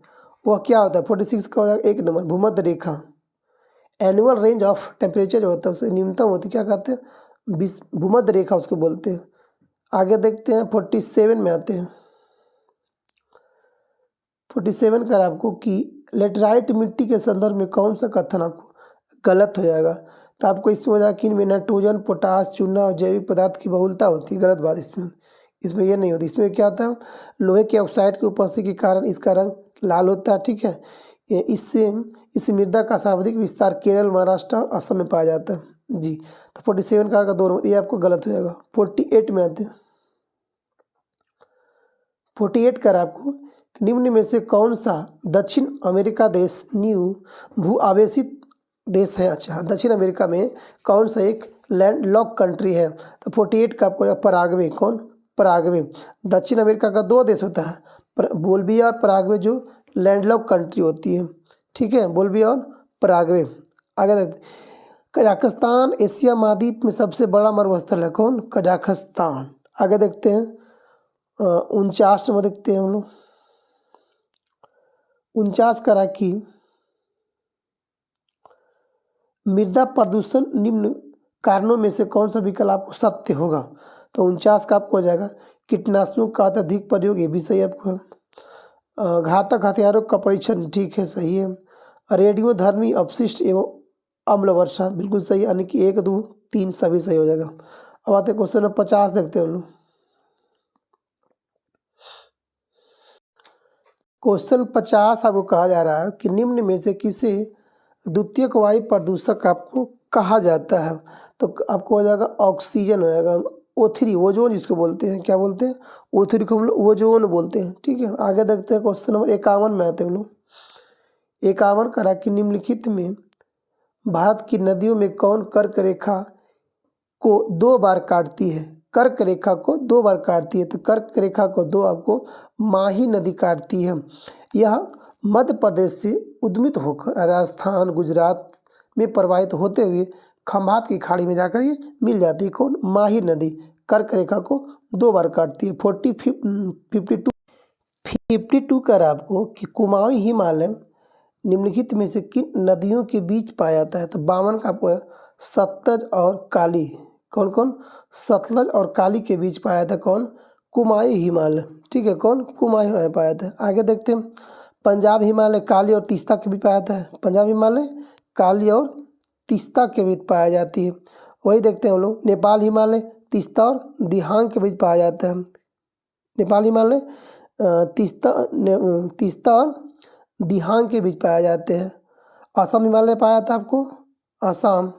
वह क्या होता है? 46 का हो जाएगा 1 नंबर, भूमध्य रेखा। एनुअल रेंज ऑफ टेम्परेचर जो होता है उससे न्यूनतम होती है, क्या कहते हैं? भूमध्य रेखा उसको बोलते हैं। आगे देखते हैं 47 में आते हैं। 47 का आपको कि लेटराइट मिट्टी के संदर्भ में कौन सा कथन आपको गलत हो जाएगा? तो आपको इसमें हो जाएगा कि इनमें नाइट्रोजन, पोटास, चूना और जैविक पदार्थ की बहुलता होती है। गलत बात इसमें ये नहीं होती। इसमें क्या होता है? लोहे के ऑक्साइड की उपस्थिति के कारण इसका रंग लाल होता है। ठीक है, इस मृदा का सर्वाधिक विस्तार केरल, महाराष्ट्र और असम में पाया जाता है जी। तो 47 का 2 नंबर, ये आपको गलत हो जाएगा। 48 में आते हैं। 48 का आपको निम्न में से कौन सा दक्षिण अमेरिका देश न्यू भू आवेशित देश है? अच्छा, दक्षिण अमेरिका में कौन सा एक लैंड लॉक कंट्री है? तो 48 का आपको पराग्वे। कौन? पराग्वे। दक्षिण अमेरिका का 2 देश होता है, बोल्विया और पराग्वे, जो लैंड लॉक कंट्री होती है। ठीक है, बोल्विया और पराग्वे। आगे देखते हैं। कजाकिस्तान एशिया महाद्वीप में सबसे बड़ा मरुस्थल है। कौन? कजाकिस्तान। आगे देखते हैं 49 में देखते हैं हम लोग। 49 करा कि मृदा प्रदूषण निम्न कारणों में से कौन सा विकल्प आपको सत्य होगा? तो 49 का आपको हो जाएगा कीटनाशकों का अत्यधिक प्रयोग, ये भी सही आपको। घातक हथियारों का परीक्षण, ठीक है, सही है। रेडियोधर्मी अपशिष्ट एवं अम्ल वर्षा, बिल्कुल सही, यानी कि 1, 2, 3 सभी सही हो जाएगा। अब आते क्वेश्चन नंबर 50 देखते हैं हम लोग। क्वेश्चन 50 आपको कहा जा रहा है कि निम्न में से किसे द्वितीयक वायु प्रदूषक आपको कहा जाता है? तो आपको हो जाएगा ऑक्सीजन हो जाएगा। O3 ओजोन जिसको बोलते हैं, क्या बोलते हैं? O3 को हम लोग ओजोन बोलते हैं। ठीक है, आगे देखते हैं क्वेश्चन नंबर 51 में आते हैं हम लोग। 51 करा कि निम्नलिखित में भारत की नदियों में कौन कर्क रेखा को 2 बार काटती है? कर्क रेखा को 2 बार काटती है। तो कर्क रेखा को 2 आपको माही नदी काटती है। यह मध्य प्रदेश से उद्गमित होकर राजस्थान, गुजरात में प्रवाहित होते हुए खंभात की खाड़ी में जाकर ये मिल जाती है। कौन? माही नदी कर्क रेखा को 2 बार काटती है। 52 कर आपको कि कुमाऊं हिमालय निम्नलिखित में से किन नदियों के बीच पाया जाता है? तो 52 का आपको सतलज और काली। कौन कौन? सतलज और काली के बीच पाया था। कौन? कुमाऊं हिमालय। ठीक है, कौन? कुमाऊं हिमालय पाया था। आगे देखते हैं पंजाब हिमालय काली और तीस्ता के बीच पाया जाता है। पंजाब हिमालय काली और तीस्ता के बीच पाया जाती है। वही देखते हैं हम लोग नेपाल हिमालय तीस्ता और दिहांग के बीच पाया जाता है। नेपाल हिमालय तीस्ता और दिहांग के बीच पाए जाते हैं। असम हिमालय में पाया था आपको, असम।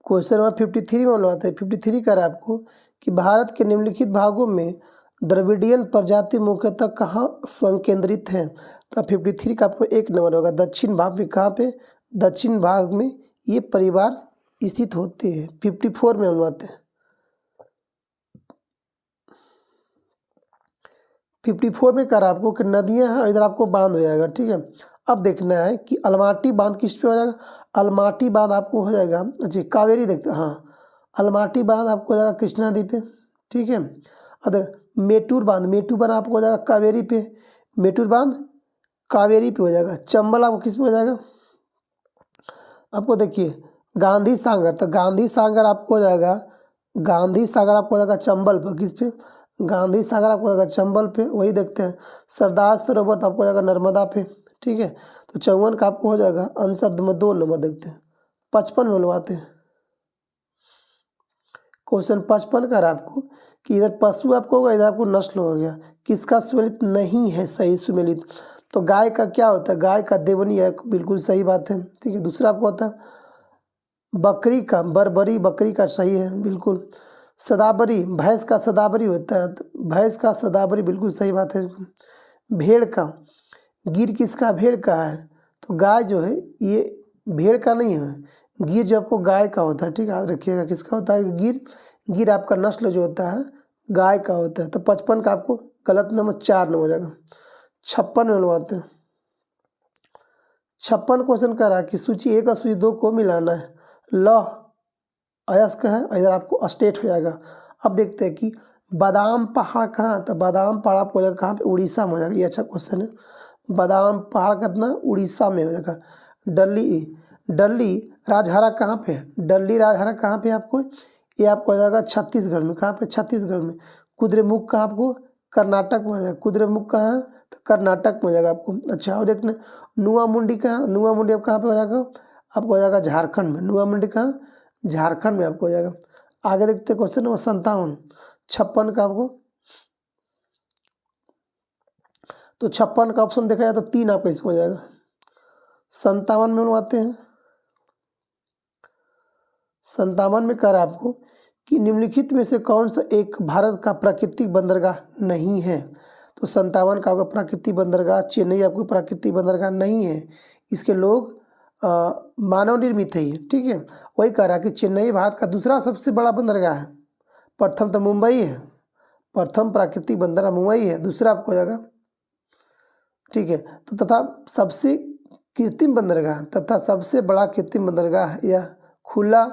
क्वेश्चन नंबर 53 में बनवाते हैं। 53 कह रहा है आपको कि भारत के निम्नलिखित भागों में द्रविडियन प्रजाति मुख्यतः कहाँ संकेंद्रित हैं। तो 53 का आपको 1 नंबर होगा। दक्षिण भाग में कहाँ पे, दक्षिण भाग में ये परिवार स्थित होते हैं। 54 में बनवाते हैं। 54 में कह रहा आपको कि नदियाँ हैं, इधर आपको बांध हो जाएगा, ठीक है। अब देखना है कि अलमाटी बांध किस पे हो जाएगा। अलमाटी बांध आपको हो जाएगा, अच्छा कावेरी देखते हैं, हाँ अलमाटी बांध आपको हो जाएगा कृष्णा नदी पे, ठीक है। अब मेटूर बांध आपको हो जाएगा कावेरी पे, मेटूर बांध कावेरी पे हो जाएगा। चंबल आपको किस पे हो जाएगा, आपको देखिए गांधी सागर, तो गांधी सागर आपको हो जाएगा, गांधी सागर आपको हो जाएगा चंबल पर, किस पे, गांधी सागर आपको हो जाएगा चंबल पे। वही देखते हैं सरदार सरोवर तो आपको हो जाएगा नर्मदा पे, ठीक है। तो 54 का आपको हो जाएगा आंसर में 2 नंबर देखते हैं। 55 में लगवाते हैं। क्वेश्चन 55 का आपको कि इधर पशु आपको होगा, इधर आपको नस्ल हो गया, किसका सुमेलित नहीं है सही सुमेलित। तो गाय का क्या होता है, गाय का देवनी है, बिल्कुल सही बात है, ठीक है। दूसरा आपको होता है बकरी का बरबरी, बकरी का सही है बिल्कुल। सदाबरी, भैंस का सदाबरी होता है, तो भैंस का सदाबरी बिल्कुल सही बात है। भेड़ का, गिर किसका, भेड़ का है, तो गाय जो है ये भेड़ का नहीं है, गिर जो आपको गाय का होता है, ठीक है, याद रखिएगा किसका होता है गिर, गिर आपका नस्ल जो होता है गाय का होता है। तो 55 का आपको गलत नंबर 4 नंबर हो जाएगा। 56 में लगवाते हैं। 56 क्वेश्चन कह रहा है कि सूची 1 और सूची 2 को मिलाना है। लौह अयस्क है, इधर आपको स्टेट हो जाएगा। अब देखते हैं कि बादाम पहाड़ कहाँ, तो बादाम पहाड़ आपको हो जाएगा कहाँ पे, उड़ीसा में हो जाएगा। ये अच्छा क्वेश्चन है। बादाम पहाड़ कितना, उड़ीसा में हो जाएगा। डल्ली राजहरा कहाँ पे है, डल्ली राजहरा कहाँ पे आपको, ये आपको हो जाएगा छत्तीसगढ़ में। कहाँ पे, छत्तीसगढ़ में। कुद्रेमुख कहाँ आपको, कर्नाटक में हो जाएगा। कुद्रेमुख कहाँ है, तो कर्नाटक में हो जाएगा आपको। अच्छा और देखना नुआ मुंडी कहाँ, नुआ मुंडी अब कहाँ पे हो जाएगा, आपको हो जाएगा झारखंड में। नुआ मुंडी कहाँ, झारखंड में आपको हो जाएगा। आगे देखते हैं क्वेश्चन नंबर 57। 56 का आपको, तो 56 का ऑप्शन देखा जाए तो 3 आपका इसमें हो जाएगा। 57 में बनवाते हैं। 57 में कह रहा है आपको कि निम्नलिखित में से कौन सा एक भारत का प्राकृतिक बंदरगाह नहीं है। तो 57 का आपका प्राकृतिक बंदरगाह चेन्नई आपको प्राकृतिक बंदरगाह नहीं है। इसके लोग मानव निर्मित है ये, ठीक है। वही कह रहा है कि चेन्नई भारत का दूसरा सबसे बड़ा बंदरगाह है। प्रथम तो मुंबई है, प्रथम प्राकृतिक बंदरगाह मुंबई है, दूसरा आपको हो जाएगा, ठीक है। तो तथा सबसे कृत्रिम बंदरगाह तथा सबसे बड़ा कृत्रिम बंदरगाह यह खुला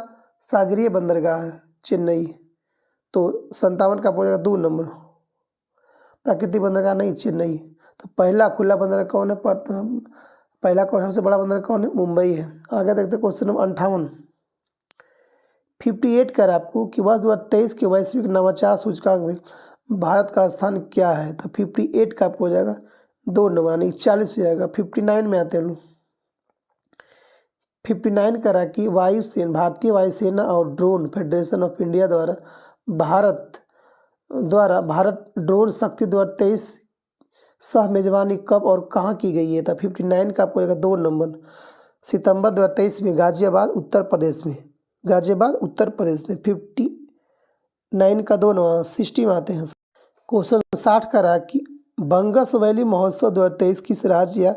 सागरीय बंदरगाह है चेन्नई। तो 57 का हो जाएगा 2 नंबर। प्राकृतिक बंदरगाह नहीं चेन्नई। तो पहला खुला बंदरगाह कौन है, पहला कौन सबसे बड़ा बंदरगाह कौन है, मुंबई है। आगे देखते क्वेश्चन नंबर 58। 58 कह रहा है आपको कि वर्ष 2023 के वैश्विक नवाचार सूचकांक में भारत का स्थान क्या है। तो 58 का आपको हो जाएगा 2 नंबर यानी 40 हो जाएगा। 59 में आते हैं लोग। 59 करा कि वायुसेना, भारतीय वायुसेना और ड्रोन फेडरेशन ऑफ इंडिया द्वारा भारत ड्रोन शक्ति 2023 सह मेजबानी कब और कहाँ की गई है। तो 59 का आपको आएगा 2 नंबर। सितंबर 2023 में गाजियाबाद उत्तर प्रदेश में, गाजियाबाद उत्तर प्रदेश में। 59 का 2 नंबर। 60 में आते हैं। क्वेश्चन 60 का रहा कि बंगस वैली महोत्सव 2023 किस राज्य या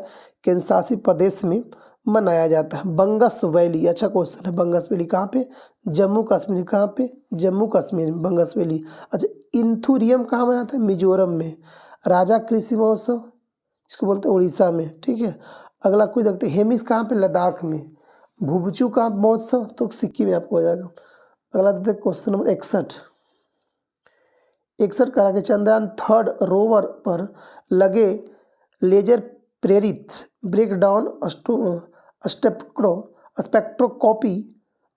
केंद्र शासित प्रदेश में मनाया जाता है। बंगस वैली, अच्छा क्वेश्चन है। बंगस वैली कहाँ पे, जम्मू कश्मीर। कहाँ पे, जम्मू कश्मीर में बंगस वैली। अच्छा इंथुरियम कहाँ में आता है, मिजोरम में। राजा कृषि महोत्सव इसको बोलते हैं उड़ीसा में, ठीक है। अगला कुछ देखते हैं हेमिस कहाँ पे, लद्दाख में। भुबचू का महोत्सव तो सिक्किम में आपको हो जाएगा। अगला देखते हैं क्वेश्चन नंबर 61। 61 करा के चंद्रयान 3 रोवर पर लगे लेजर प्रेरित ब्रेकडाउन स्पेक्ट्रोस्कोपी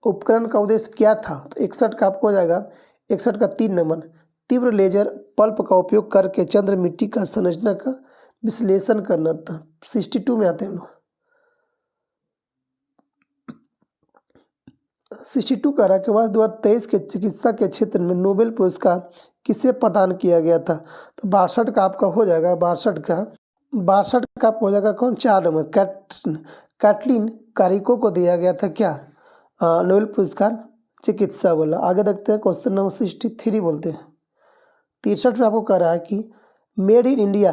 उपकरण का उद्देश्य क्या था। तो 61 का आपको हो जाएगा, 61 का 3 नंबर। तीव्र लेजर पल्प का उपयोग करके चंद्र मिट्टी का संरचना का विश्लेषण करना था। 62 में आते हैं लोग। 62 कह रहा है कि वर्ष 2023 के चिकित्सा के क्षेत्र में नोबेल पुरस्कार किसे प्रदान किया गया था? तो 62 का आपका हो जाएगा, 62 का आपको हो जाएगा कौन? 4 नंबर कैटलीन कारिको को दिया गया था क्या? नोबेल पुरस्कार चिकित्सा बोला। आगे देखते हैं क्वेश्चन नंबर 63 बोलते हैं। 63 में आपको कह रहा है कि made in India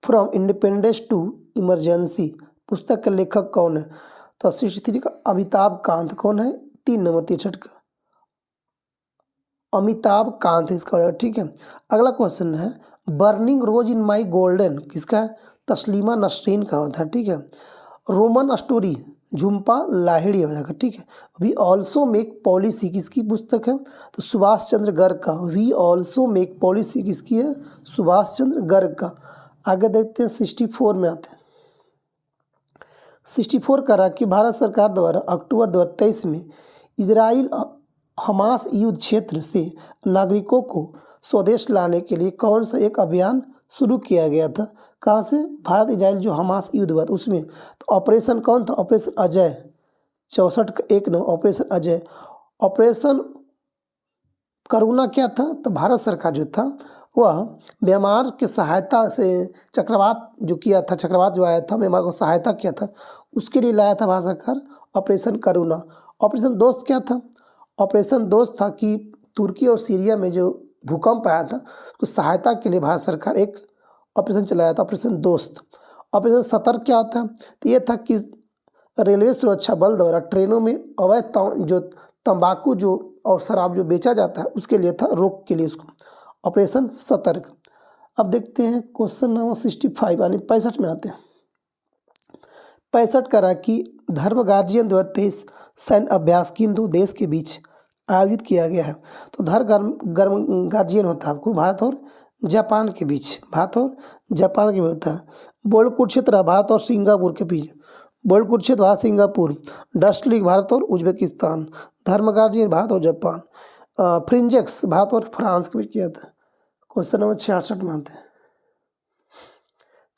from independence to emergency पुस्तक के लेखक कौन है? तो 63 का अमिताभ कांत कौन है? 3 नंबर 63 का अमिताभ कांत इसका हो जाएगा। ठीक है, अगला क्वेश्चन है बर्निंग रोज इन माई गोल्डन किसका है? तस्लीमा नसरीन का होता है। ठीक है, रोमन स्टोरी झुम्पा लाहिड़ी हो जाएगा। ठीक है, वी ऑल्सो मेक पॉलिसी किसकी पुस्तक है? तो सुभाष चंद्र गर्ग का। वी ऑल्सो मेक पॉलिसी किसकी है? सुभाष चंद्र गर्ग का। आगे देखते हैं 64 में आते हैं। 64 करा कि भारत सरकार द्वारा अक्टूबर 2023 में इजराइल हमास युद्ध क्षेत्र से नागरिकों को स्वदेश लाने के लिए कौन सा एक अभियान शुरू किया गया था? कहाँ से? भारत इजराइल जो हमास युद्ध हुआ था उसमें। तो ऑपरेशन कौन था? ऑपरेशन अजय। 64 का 1 नंबर ऑपरेशन अजय। ऑपरेशन करुणा क्या था? तो भारत सरकार जो था वह म्यांमार की सहायता से चक्रवात जो किया था, चक्रवात जो आया था म्यांमार को सहायता किया था, उसके लिए लाया था भारत सरकार ऑपरेशन करुणा। ऑपरेशन दोस्त क्या था? ऑपरेशन दोस्त था कि तुर्की और सीरिया में जो भूकंप आया था उस सहायता के लिए भारत सरकार एक ऑपरेशन चलाया था, ऑपरेशन दोस्त। ऑपरेशन सतर्क क्या था? तो ये था कि रेलवे सुरक्षा बल द्वारा ट्रेनों में अवैध जो तंबाकू जो और शराब जो बेचा जाता है उसके लिए था, रोक के लिए उसको ऑपरेशन सतर्क। अब देखते हैं क्वेश्चन नंबर 65 यानी 65 में आते हैं। 65 करा कि धर्म गार्जियन 2023 सैन्य अभ्यास किन दो देश के बीच आयोजित किया गया है? तो धर्म गार्जियन होता है आपको भारत और जापान के बीच, भारत और जापान के बीच होता है। बोल्ड कुरुक्षेत्र भारत और सिंगापुर के बीच, बोल्ड कुरुक्षेत्र भारत सिंगापुर। डस्ट लीग भारत और उज्बेकिस्तान। धर्म गार्जियन भारत और जापान। फ्रिंजेक्स भारत और फ्रांस के बीच किया था। क्वेश्चन नंबर 66 में आते हैं।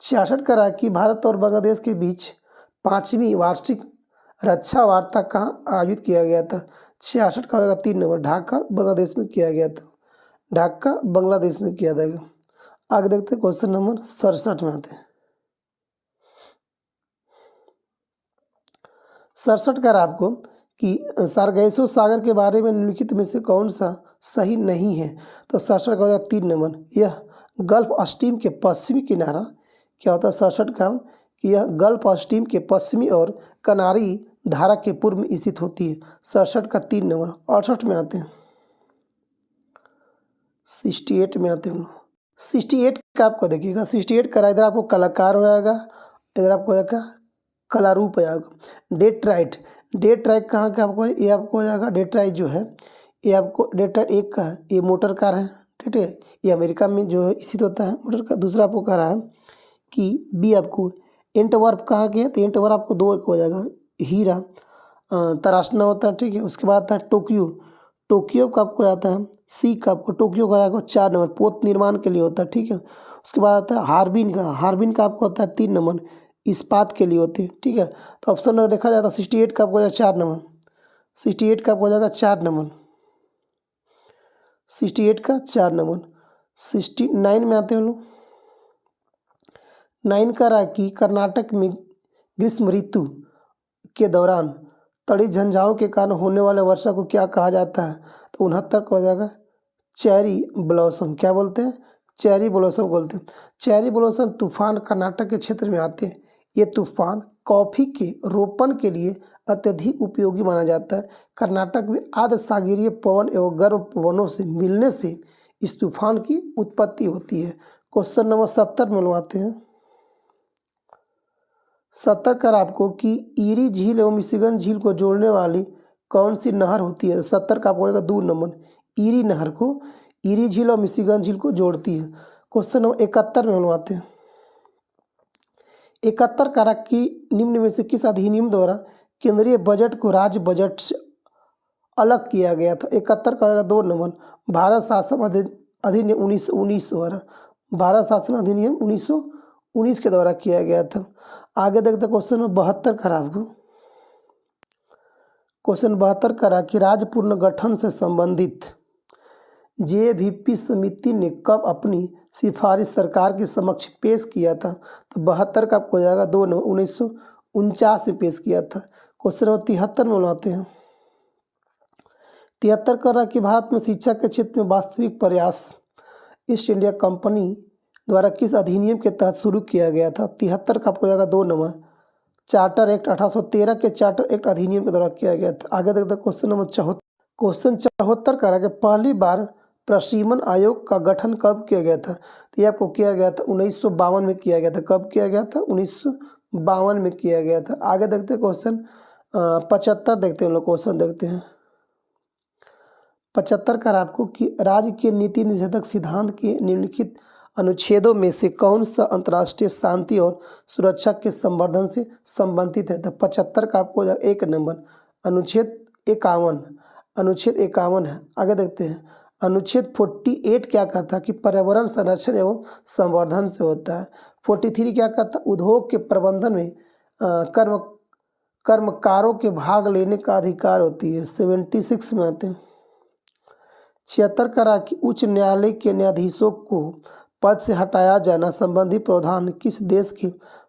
66 करा कि भारत और बांग्लादेश के बीच 5वीं वार्षिक रक्षा वार्ता कहाँ आयोजित किया गया था? 66 का होगा 3 नंबर ढाका बांग्लादेश में किया गया था, ढाका बांग्लादेश में किया जाएगा। आगे देखते हैं क्वेश्चन नंबर 67 में आते हैं। 67 कर आपको कि सार्गेसो सागर के बारे में निम्नलिखित में से कौन सा सही नहीं है? तो 67 का हो जाएगा 3 नंबर, यह गल्फ स्ट्रीम के पश्चिमी किनारा क्या होता है? 67 का कि यह गल्फ स्ट्रीम के पश्चिमी और कनारी धारा के पूर्व में स्थित होती है। 67 का 3 नंबर। 68 में आते हैं। 68 में आते हैं। 68 का आपको देखिएगा 68 का इधर आपको कलाकार हो जाएगा, इधर आपको हो जाएगा कलारूप हो जाएगा। डेट्राइट, डेट्राइट कहाँ का आपको? ये आपको हो जाएगा डेट्राइट जो है ये आपको डेट्राइट एक का है, ये मोटर कार है। ठीक है, ये अमेरिका में जो है स्थित होता है मोटर कार। दूसरा आपको कह रहा है कि बी आपको एंटवर्प कहाँ के है? तो एंटवर्प आपको 2 हो जाएगा, हीरा तराशना होता है। ठीक है, उसके बाद आता है टोक्यो, टोक्यो का आपको आता है सी का आपको टोक्यो का आएगा 4 नंबर, पोत निर्माण के लिए होता है। ठीक है, उसके बाद आता है हार्बिन का, हार्बिन का आपको होता है 3 नंबर, इस्पात के लिए होते हैं। ठीक है, तो ऑप्शन नंबर देखा जाए तो 68 का आपको हो जाएगा 4 नंबर, 68 का आपको हो जाएगा 4 नंबर, 68 का 4 नंबर। 69 में आते हैं लोग। 9 का रहा कि कर्नाटक में ग्रीष्म ऋतु के दौरान तड़ी झंझाओं के कारण होने वाले वर्षा को क्या कहा जाता है? तो 69 का हो जाएगा चेरी ब्लॉसम। क्या बोलते हैं? चेरी ब्लॉसम बोलते हैं। चेरी ब्लॉसम तूफान कर्नाटक के क्षेत्र में आते हैं। ये तूफान कॉफ़ी के रोपण के लिए अत्यधिक उपयोगी माना जाता है। कर्नाटक में आर्द्र सागरीय पवन एवं गर्म पवनों से मिलने से इस तूफान की उत्पत्ति होती है। क्वेश्चन नंबर 70 में मिलवाते हैं। 70 कर आपको कि ईरी झील एवं मिशिगन झील को जोड़ने वाली कौन सी नहर होती है? 70 का आपको होगा 2 नंबर, ईरी नहर को, ईरी झील और मिशिगन झील को जोड़ती है। क्वेश्चन नंबर 71 में मिलवाते हैं। 71 कारक की निम्न में से किस अधिनियम द्वारा केंद्रीय बजट को राज्य बजट से अलग किया गया था? 71 का होगा 2 नंबर, भारत शासन अधिनियम 1919 द्वारा, भारत शासन अधिनियम 1919 के द्वारा किया गया था। आगे देखते क्वेश्चन नंबर 72 करा आपको। क्वेश्चन 72 करा कि राज्य पुनर्गठन से संबंधित जेवीपी समिति ने कब अपनी सिफारिश सरकार के समक्ष पेश किया था? तो 72 का आपको हो जाएगा 2 नवंबर 1949 में पेश किया था। क्वेश्चन नंबर 73 में बुलाते हैं। 73 कर रहा कि भारत में शिक्षा के क्षेत्र में वास्तविक प्रयास ईस्ट इंडिया कंपनी द्वारा किस अधिनियम के तहत शुरू किया गया था? 73 का आपको हो जाएगा 2 नंबर चार्टर एक्ट 1813 के चार्टर एक्ट अधिनियम के द्वारा किया गया था। आगे देखते हैं क्वेश्चन नंबर 74। क्वेश्चन 74 कह रहा है कि पहली बार प्रशीमन आयोग का गठन कब किया गया था? तो ये आपको किया गया था 1952 में किया गया था। कब किया गया था? 1952 में किया गया था। आगे देखते हैं क्वेश्चन 75 देखते हैं हम लोग। क्वेश्चन देखते हैं 75 कर आपको कि राज्य के नीति निषेधक सिद्धांत के निम्नलिखित अनुच्छेदों में से कौन सा अंतर्राष्ट्रीय शांति और सुरक्षा के संवर्धन से संबंधित है? तो 75 का आपको 1 नंबर अनुच्छेद 51। अनुच्छेद 51 है। आगे देखते हैं अनुच्छेद 48 क्या कहता है कि पर्यावरण संरक्षण एवं संवर्धन से होता है। 43 क्या कहता है? उद्योग के प्रबंधन में कर्मकारों के भाग लेने का अधिकार होती है। 76 में आते हैं। 76 करा कि उच्च न्यायालय के न्यायाधीशों को पद से हटाया जाना संबंधी प्रावधान किस देश के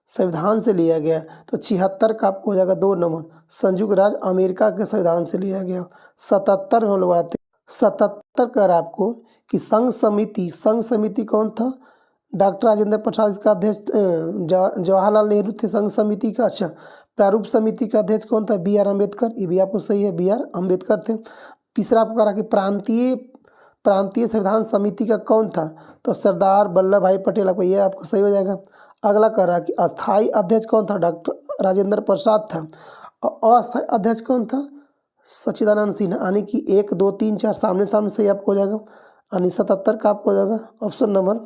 संविधान से लिया गया? तो 76 का आपको हो जाएगा 2 नंबर संयुक्त राज्य अमेरिका के संविधान से लिया गया। 77 में हम लोग आते हैं। 77 कर आपको कि संघ समिति कौन था? डॉक्टर राजेंद्र प्रसाद इसका अध्यक्ष, जवाहरलाल नेहरू थे संघ समिति का। अच्छा, प्रारूप समिति का अध्यक्ष कौन था? B R Ambedkar. ये भी आपको सही है, बी आर अम्बेडकर थे। तीसरा आपको कहा कि प्रांतीय संविधान समिति का कौन था? तो सरदार वल्लभ भाई पटेल। आपको ये आपको सही हो जाएगा। अगला कह रहा कि अस्थाई अध्यक्ष कौन था? डॉक्टर राजेंद्र प्रसाद था। और अस्थाई अध्यक्ष कौन था? सच्चिदानंद सिन्हा। यानी कि 1 2 3 4 सामने सही आपको हो जाएगा। यानी 77 का आपको हो जाएगा ऑप्शन नंबर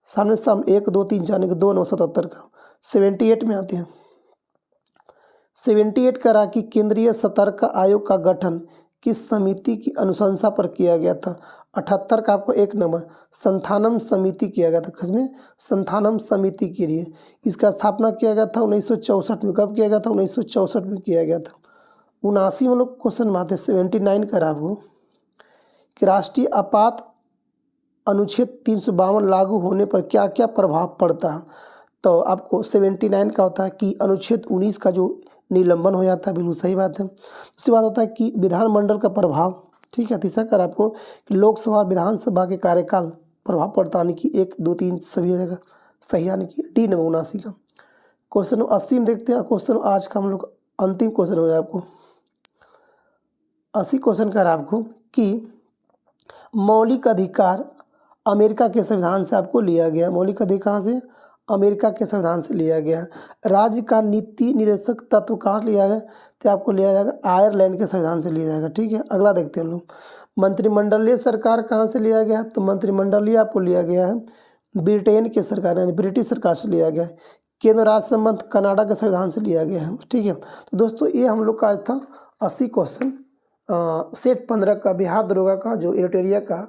सामने 1 2 3 4 यानी कि 2 9 77 का। 78 में आते हैं। 78 करा कि केंद्रीय सतर्क आयोग का गठन किस समिति की अनुशंसा पर किया गया था? 78 का आपको 1 नंबर संथानम समिति किया गया था। किसमें? संथानम समिति के लिए। इसका स्थापना किया गया था 1964 में। कब किया गया था? 1964 में किया गया था। 79 में लोग क्वेश्चन में आते हैं। 79 करा आपको कि राष्ट्रीय आपात अनुच्छेद 352 लागू होने पर क्या क्या प्रभाव पड़ता है? तो आपको 79 का होता है कि अनुच्छेद 19 का जो निलंबन हो जाता है। बिल्कुल सही बात है। दूसरी बात होता है कि विधानमंडल का प्रभाव। ठीक है। तीसरा कर आपको कि लोकसभा विधानसभा के कार्यकाल प्रभाव पड़ता है। यानी कि 1 2 3 सभी हो जाएगा सही। यानी कि डी नंबर 79 का। क्वेश्चन 80 में देखते हैं। क्वेश्चन आज का हम लोग अंतिम क्वेश्चन हो जाए आपको 80 क्वेश्चन कर आपको कि मौलिक अधिकार अमेरिका के संविधान से आपको लिया गया। मौलिक अधिकार से अमेरिका के संविधान से लिया गया। राज्य का नीति निर्देशक तत्व कहाँ लिया गया? तो आपको लिया जाएगा आयरलैंड के संविधान से लिया जाएगा। ठीक है। अगला देखते हैं हम लोग मंत्रिमंडलीय सरकार कहाँ से लिया गया है? तो मंत्रिमंडलीय आपको लिया गया है ब्रिटेन के सरकार यानी ब्रिटिश सरकार से लिया गया है। केंद्र राज्य संबंध कनाडा के संविधान से लिया गया है। ठीक है। तो दोस्तों ये हम लोग का आज था 80 क्वेश्चन सेट 15 का बिहार दरोगा का जो एडिटोरिया का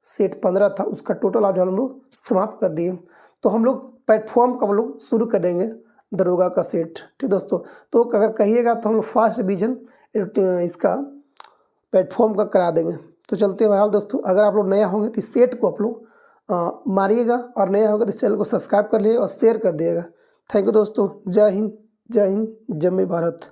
सेट 15 था उसका टोटल आज हम लोग समाप्त कर दिए। तो हम लोग प्लेटफॉर्म का हम लोग शुरू करेंगे दरोगा का सेट। ठीक दोस्तों। तो अगर कहिएगा तो हम लोग फर्स्ट रिवीजन इसका प्लेटफॉर्म का करा देंगे। तो चलते बहरहाल दोस्तों, अगर आप लोग नया होंगे तो इस सेट को आप लोग मारिएगा और नया होगा तो इस चैनल को सब्सक्राइब कर लीजिएगा और शेयर कर दिएगा। थैंक यू दोस्तों। जय हिंद, जय हिंद, जय भारत।